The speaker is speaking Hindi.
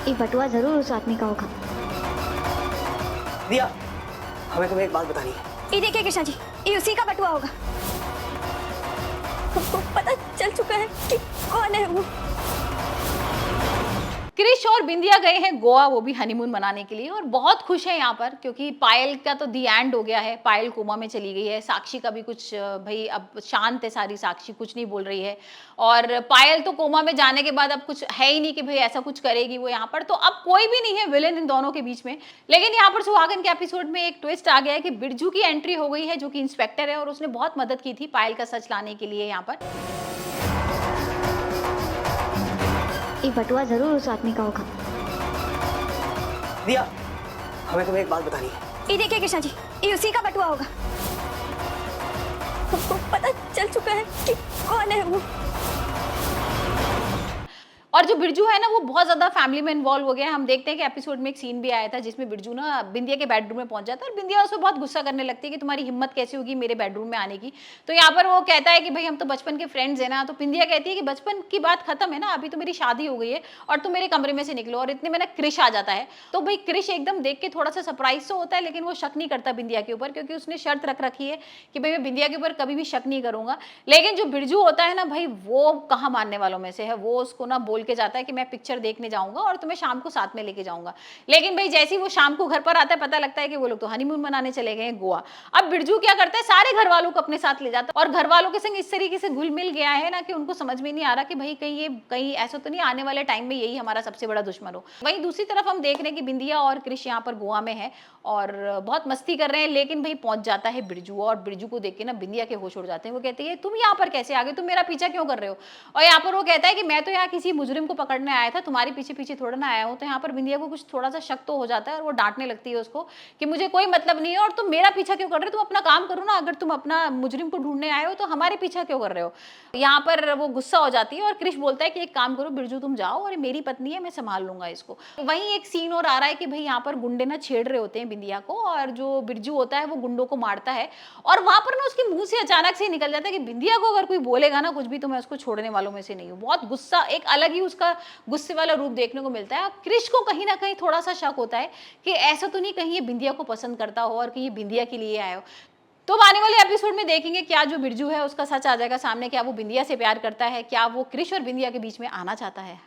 ये बटुआ जरूर उस आदमी का होगा। दिया, हमें तुम्हें एक बात बतानी है। ये देखिए कृष्णा जी, ये उसी का बटुआ होगा। हमको पता चल चुका है कि कौन है वो। क्रिश और बिंदिया गए हैं गोवा, वो भी हनीमून मनाने के लिए, और बहुत खुश हैं यहाँ पर क्योंकि पायल का तो दी एंड हो गया है। पायल कोमा में चली गई है। साक्षी का भी कुछ भाई अब शांत है सारी, साक्षी कुछ नहीं बोल रही है। और पायल तो कोमा में जाने के बाद अब कुछ है ही नहीं कि भाई ऐसा कुछ करेगी वो यहाँ पर, तो अब कोई भी नहीं है विलेन इन दोनों के बीच में। लेकिन यहाँ पर सुहागन के एपिसोड में एक ट्विस्ट आ गया है कि बिरजू की एंट्री हो गई है, जो कि इंस्पेक्टर है और उसने बहुत मदद की थी पायल का सच लाने के लिए यहाँ पर। ये बटुआ जरूर उस आदमी का होगा। दिया, हमें तुम्हें एक बात बतानी है। ये देखिए कृष्णा जी, ये उसी का बटुआ होगा। हमको पता चल चुका है कि कौन है वो। और जो बिरजू है ना वो बहुत ज्यादा फैमिली में इन्वॉल्व हो गया है। हम देखते हैं कि एपिसोड में एक सीन भी आया था जिसमें बिरजू ना बिंदिया के बेडरूम में पहुंच जाता है और बिंदिया उसको बहुत गुस्सा करने लगती है कि तुम्हारी हिम्मत कैसी होगी मेरे बेडरूम में आने की। तो यहाँ पर वो कहता है कि भाई हम तो बचपन के फ्रेंड्स हैं ना। तो बिंदिया कहती है कि बचपन की बात खत्म है ना, अभी तो मेरी शादी हो गई है और तुम मेरे कमरे में से निकलो। और इतने में ना क्रिश आ जाता है। तो भाई क्रिश एकदम देख के थोड़ा सा सरप्राइज तो होता है, लेकिन वो शक नहीं करता बिंदिया के ऊपर, क्योंकि उसने शर्त रख रखी है कि भाई मैं बिंदिया के ऊपर कभी भी शक नहीं करूंगा। लेकिन जो बिरजू होता है ना भाई, वो कहाँ मानने वालों में से है। वो उसको ना बोल के जाता है कि मैं पिक्चर देखने जाऊंगा और तुम्हें शाम को साथ में लेके जाऊंगा। लेकिन भाई जैसे ही वो शाम को घर पर आता है, पता लगता है कि वो लोग तो हनीमून मनाने चले गए हैं गोवा। अब बिरजू क्या करता है, सारे घर वालों को अपने साथ ले जाता है और घर वालों के संग इस तरीके से घुल मिल गया है ना कि उनको समझ में नहीं आ रहा कि भाई कहीं ऐसा तो नहीं आने वाले टाइम में यही हमारा सबसे बड़ा दुश्मन हो। वहीं दूसरी तरफ हम देख रहे हैं कि बिंदिया और क्रिश यहाँ पर गोवा में है और बहुत मस्ती कर रहे हैं। लेकिन भाई पहुंच जाता है बिरजू और बिरजू को देख के ना बिंदिया के होश उड़ जाते हैं। वो कहती है तुम यहाँ पर कैसे आ गए, तुम मेरा पीछा क्यों कर रहे हो। और यहाँ पर वो कहता है कि मैं तो यहाँ किसी मुजरिम को पकड़ने आया था, तुम्हारे पीछे पीछे थोड़ा ना आया हूँ। तो यहाँ पर बिंदिया को कुछ थोड़ा सा शक तो हो जाता है और वो डांटने लगती है उसको कि मुझे कोई मतलब नहीं है और तुम मेरा पीछा क्यों कर रहे हो, तुम अपना काम करो ना। अगर तुम अपना मुजरिम को ढूंढने आए हो तो हमारे पीछा क्यों कर रहे हो। यहाँ पर वो गुस्सा हो जाती है और क्रिश बोलता है कि एक काम करो बिरजू, तुम जाओ और मेरी पत्नी है, मैं संभाल लूंगा इसको। वहीं एक सीन और आ रहा है कि भाई यहाँ पर गुंडे ना छेड़ रहे होते हैं बिंदिया को और जो बिरजू होता है वो गुंडों को मारता है। और वहां पर ना उसके मुंह से अचानक से निकल जाता है कि बिंदिया को अगर कोई बोलेगा ना कुछ भी तो मैं उसको छोड़ने वालों में से नहीं हूँ। बहुत गुस्सा, एक अलग ही उसका गुस्से वाला रूप देखने को मिलता है। क्रिश को कहीं ना कहीं थोड़ा सा शक होता है कि ऐसा तो नहीं कहीं ये बिंदिया को पसंद करता हो और कहीं ये बिंदिया के लिए आए हो। तो आने वाले एपिसोड में देखेंगे क्या जो बिरजू है उसका सच आ जाएगा सामने, क्या वो बिंदिया से प्यार करता है, क्या वो क्रिश और बिंदिया के बीच में आना चाहता है।